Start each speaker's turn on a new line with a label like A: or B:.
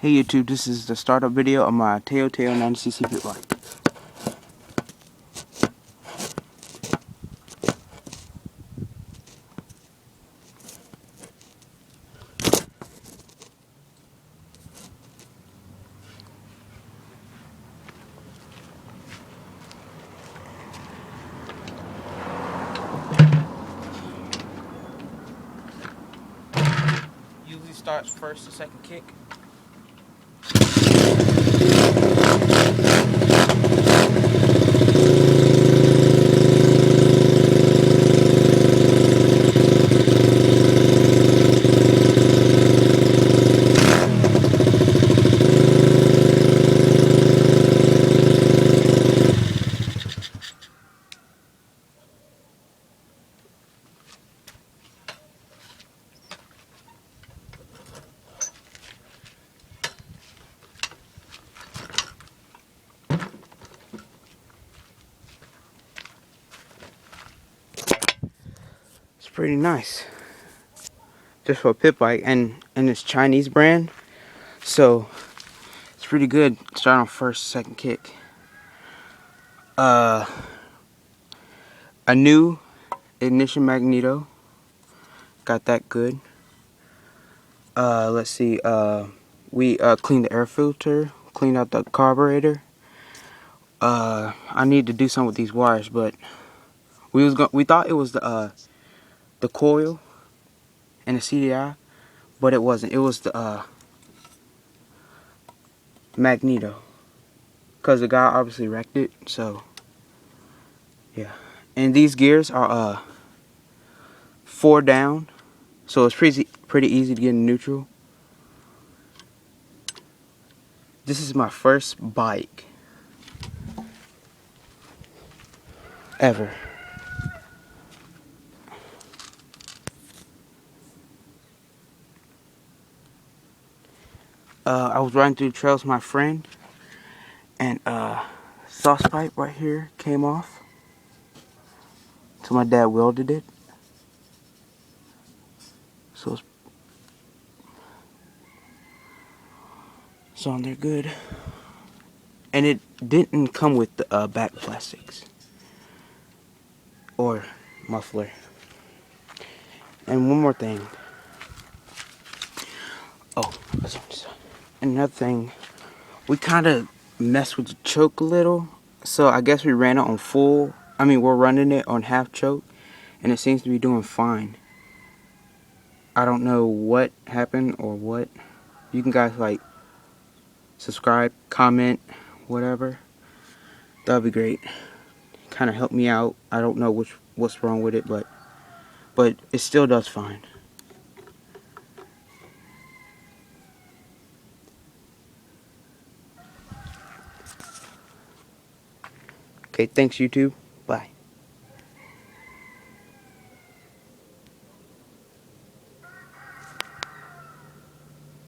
A: Hey YouTube, this is the startup video of my Toyota 90cc pit bike. Usually starts first or second kick. It's pretty nice. Just for a pit bike, and it's Chinese brand, so it's pretty good. Start on first, second kick. A new ignition magneto. Got that good. Let's see. We cleaned the air filter, cleaned out the carburetor. I need to do something with these wires, but we thought it was the coil and the CDI, but it wasn't. It was the magneto, because the guy obviously wrecked it. So yeah, and these gears are 4 down, so it's pretty easy to get in neutral. This is my first bike ever. I was riding through the trails with my friend, and sauce pipe right here came off. So my dad welded it. So it's on there good. And it didn't come with the back plastics or muffler. And one more thing. Oh, that's on this side. Another thing, we kind of messed with the choke a little. So I guess we ran it on full. I mean, we're running it on half choke, and it seems to be doing fine. I don't know what happened or what. You can guys like subscribe, comment, whatever. That'd be great. Kind of help me out. I don't know what's wrong with it, but it still does fine. Okay, thanks YouTube.